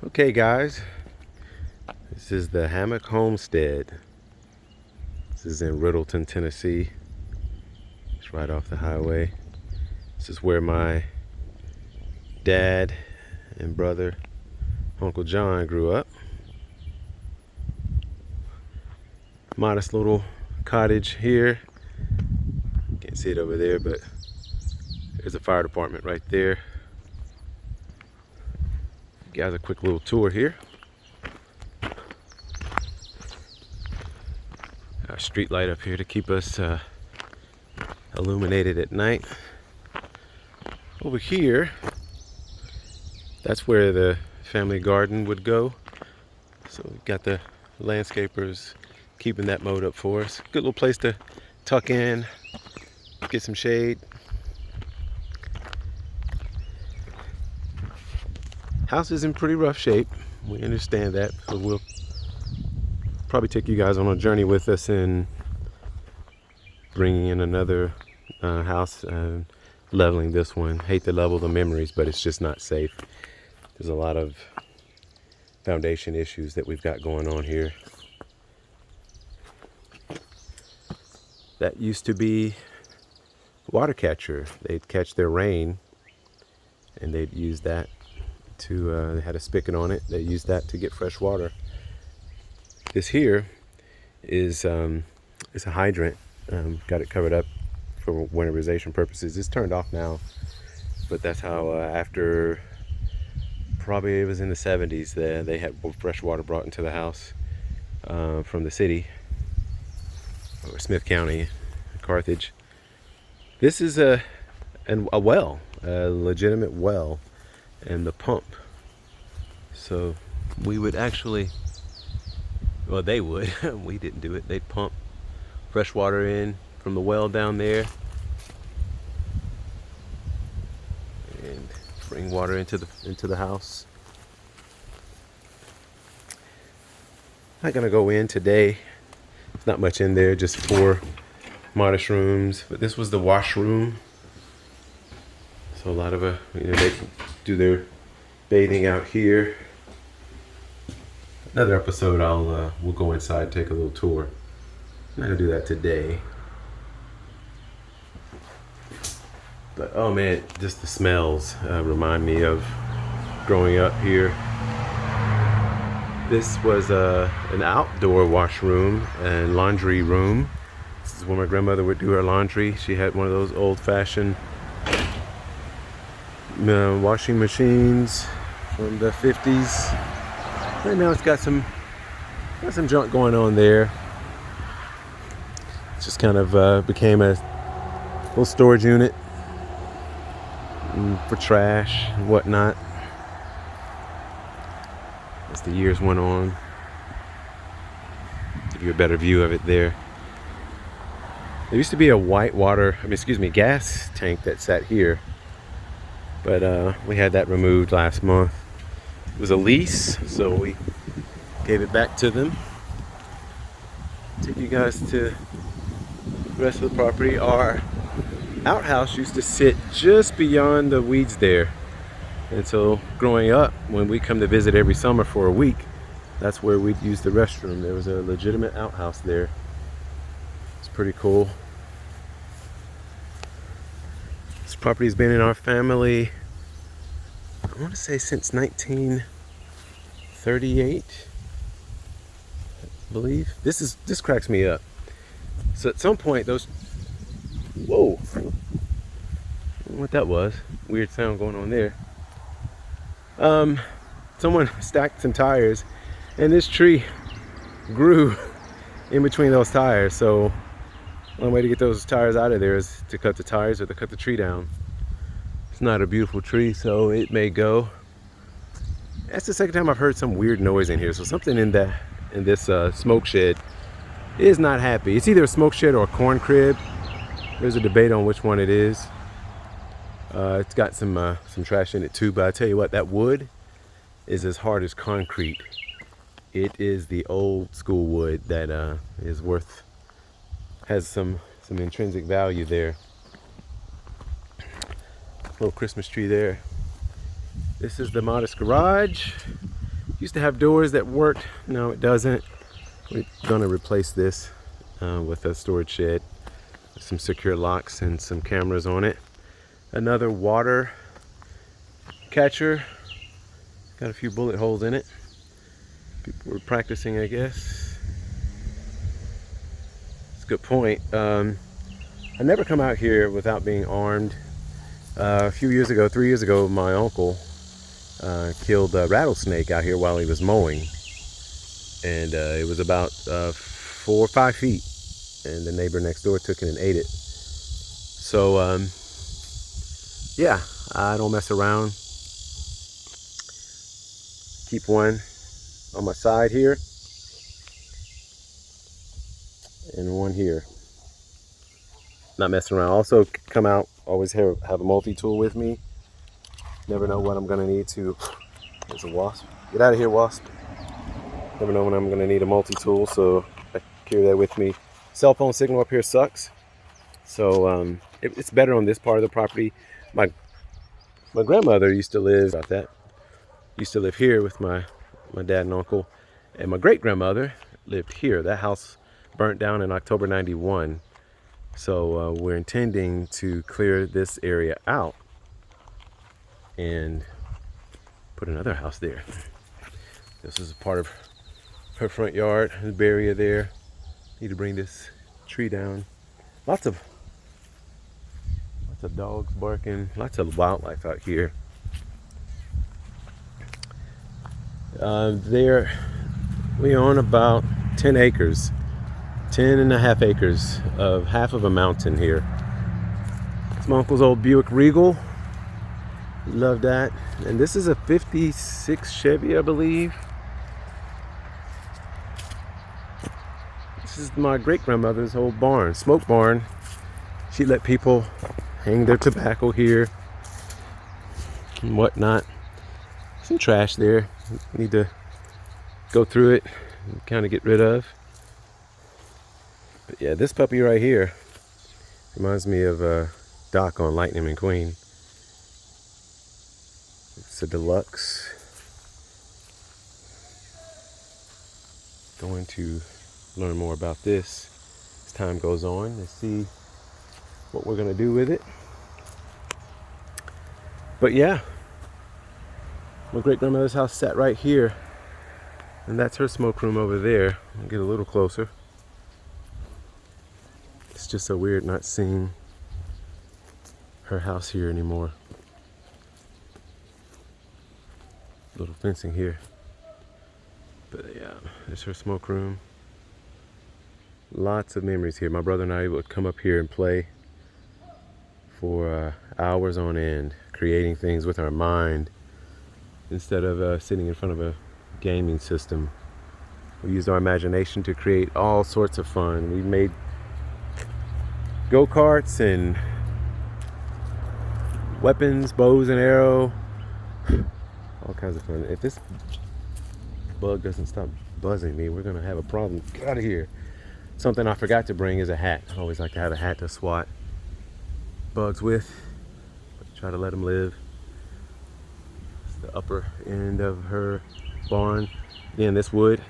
Okay guys, this is the Hammock Homestead. This is in Riddleton, Tennessee. It's right off the highway. This is where my dad and brother, Uncle John, grew up. Modest little cottage here. Can't see it over there, but there's a fire department right there. Guys, a quick little tour here. Our street light up here to keep us illuminated at night. Over here, that's where the family garden would go. So we've got the landscapers keeping that mode up for us. Good little place to tuck in, get some shade. House is in pretty rough shape. We understand that, so we'll probably take you guys on a journey with us in bringing in another house and leveling this one. Hate to level the memories, but it's just not safe. There's a lot of foundation issues that we've got going on here. That used to be a water catcher. They'd catch their rain and they'd use that to, they had a spigot on it. They used that to get fresh water. This here is a hydrant. Got it covered up for winterization purposes. It's turned off now, but that's how after, probably it was in the 70s, they had fresh water brought into the house from the city, or Smith County, Carthage. This is a well, a legitimate well, and the pump. So we would actually, well, they would, we didn't do it. They'd pump fresh water in from the well down there and bring water into the house. Not gonna go in today. There's not much in there, just 4 modest rooms. But this was the washroom. So a lot of they do their bathing out here. Another episode, we'll go inside, take a little tour. I'm not gonna do that today. But oh man, just the smells remind me of growing up here. This was an outdoor washroom and laundry room. This is where my grandmother would do her laundry. She had one of those old-fashioned washing machines from the 50s. Right now it's got some junk going on there. It just kind of became a little storage unit for trash and whatnot as the years went on. Give you a better view of it there. There used to be a gas tank that sat here, but we had that removed last month. It was a lease, so we gave it back to them. Take you guys to the rest of the property. Our outhouse used to sit just beyond the weeds there. And so growing up, when we come to visit every summer for a week, that's where we'd use the restroom. There was a legitimate outhouse there. It's pretty cool. This property's been in our family, I want to say since 1938, I believe. This cracks me up. So at some point those, whoa, I don't know what that was. Weird sound going on there. Someone stacked some tires and this tree grew in between those tires. So one way to get those tires out of there is to cut the tires or to cut the tree down. It's not a beautiful tree, so it may go. That's the second time I've heard some weird noise in here. So something in this smoke shed is not happy. It's either a smoke shed or a corn crib. There's a debate on which one it is. It's got some trash in it too, but I tell you what, that wood is as hard as concrete. It is the old school wood that has some intrinsic value there. Little Christmas tree there. This is the modest garage. Used to have doors that worked. No, it doesn't. We're gonna replace this with a storage shed, some secure locks and some cameras on it. Another water catcher. Got a few bullet holes in it. People were practicing, I guess. It's a good point. I never come out here without being armed. A few years ago, 3 years ago, my uncle killed a rattlesnake out here while he was mowing. And it was about 4 or 5 feet. And the neighbor next door took it and ate it. So, yeah, I don't mess around. Keep one on my side here. And one here. Not messing around. Also come out, always have a multi-tool with me. Never know what I'm gonna need to. There's a wasp. Get out of here, wasp. Never know when I'm gonna need a multi-tool, so I carry that with me. Cell phone signal up here sucks. So it's better on this part of the property. My grandmother used to live here with my dad and uncle. And my great grandmother lived here. That house burnt down in October 91. So we're intending to clear this area out and put another house there. This is a part of her front yard, the barrier there. Need to bring this tree down. Lots of dogs barking, lots of wildlife out here. There we own about 10 acres. 10.5 acres of half of a mountain here. It's my uncle's old Buick Regal. Love that. And this is a 56 Chevy, I believe. This is my great grandmother's old barn, smoke barn. She let people hang their tobacco here and whatnot. Some trash there. Need to go through it and kind of get rid of. But yeah, this puppy right here reminds me of Doc on Lightning McQueen. It's a deluxe. Going to learn more about this as time goes on and see what we're gonna do with it. But yeah, my great grandmother's house sat right here, and that's her smoke room over there. I'll get a little closer. It's just so weird not seeing her house here anymore. Little fencing here. But yeah, there's her smoke room. Lots of memories here. My brother and I would come up here and play for hours on end, creating things with our mind instead of sitting in front of a gaming system. We used our imagination to create all sorts of fun. We made go-karts and weapons, bows and arrow, all kinds of fun. If this bug doesn't stop buzzing me, we're gonna have a problem. Get out of here. Something I forgot to bring is a hat. I always like to have a hat to swat bugs with. Try to let them live. It's the upper end of her barn. Again, this wood,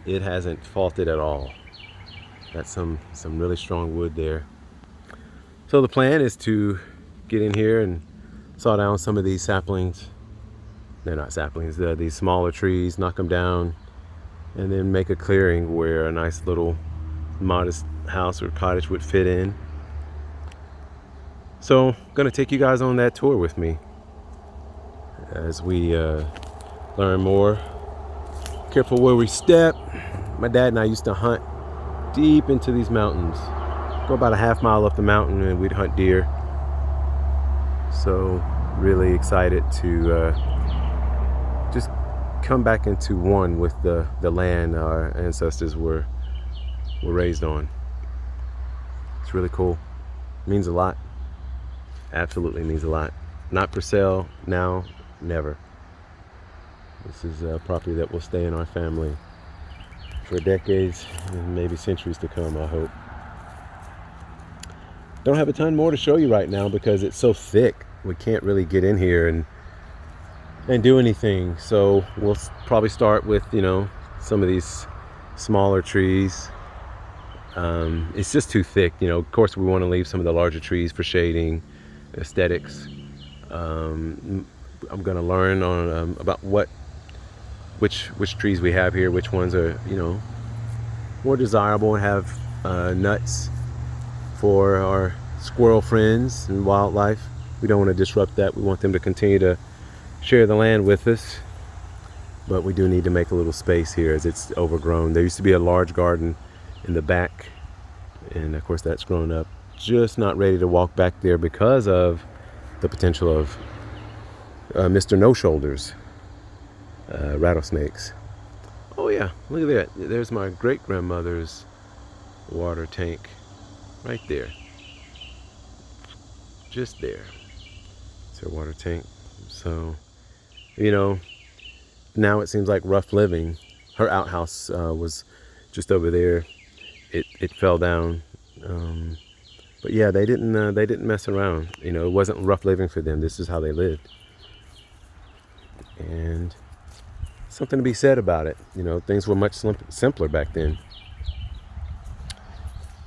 it hasn't faulted at all. Got some really strong wood there. So the plan is to get in here and saw down some of these saplings. They're not saplings, they're these smaller trees, knock them down, and then make a clearing where a nice little modest house or cottage would fit in. So I'm gonna take you guys on that tour with me as we learn more. Careful where we step. My dad and I used to hunt deep into these mountains. Go about a half mile up the mountain and we'd hunt deer. So really excited to just come back into one with the land our ancestors were raised on. It's really cool. Means a lot. Absolutely means a lot. Not for sale now, never. This is a property that will stay in our family for decades and maybe centuries to come, I hope. Don't have a ton more to show you right now because it's so thick. We can't really get in here and and do anything. So we'll probably start with, you know, some of these smaller trees. It's just too thick, you know. Of course we want to leave some of the larger trees for shading, aesthetics. I'm gonna learn on about which trees we have here, which ones are, you know, more desirable and have nuts for our squirrel friends and wildlife. We don't want to disrupt that. We want them to continue to share the land with us, but we do need to make a little space here as it's overgrown. There used to be a large garden in the back, and of course that's grown up. Just not ready to walk back there because of the potential of Mr. No Shoulders, rattlesnakes. Oh yeah, look at that. There's my great-grandmother's water tank right there. Just there. It's her water tank. So, you know, now it seems like rough living. Her outhouse was just over there. It fell down. But yeah, they didn't mess around. You know, it wasn't rough living for them. This is how they lived. And something to be said about it. You know, things were much simpler back then.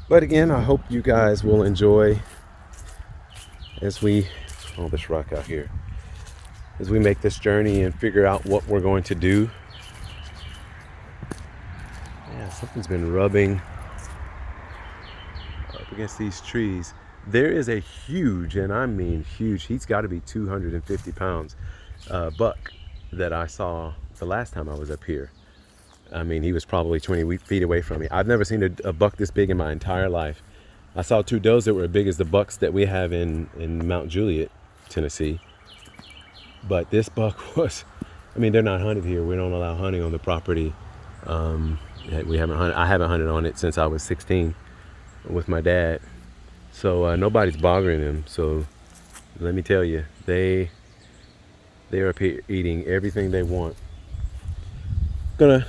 But again, I hope you guys will enjoy as we, oh, this rock out here, as we make this journey and figure out what we're going to do. Yeah, something's been rubbing up against these trees. There is a huge, and I mean huge, he's got to be 250 pounds, buck that I saw the last time I was up here. I mean, he was probably 20 feet away from me. I've never seen a buck this big in my entire life. I saw two does that were as big as the bucks that we have in Mount Juliet, Tennessee. But this buck was, I mean, they're not hunted here. We don't allow hunting on the property. We haven't hunted. I haven't hunted on it since I was 16 with my dad. So nobody's bothering them. So let me tell you, they are up here eating everything they want. Gonna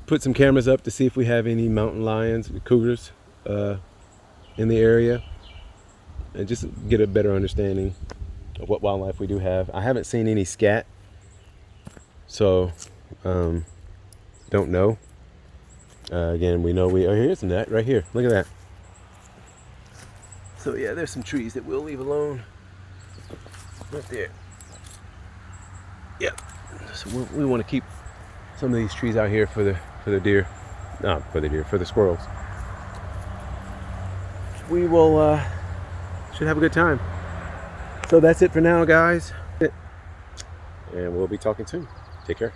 put some cameras up to see if we have any mountain lions, cougars in the area, and just get a better understanding of what wildlife we do have. I haven't seen any scat, so don't know. Again, we know here's some that right here. Look at that. So yeah, there's some trees that we'll leave alone right there. Yep. So we want to keep some of these trees out here for the deer, not for the deer, for the squirrels. We will should have a good time. So that's it for now, guys, and we'll be talking soon. Take care.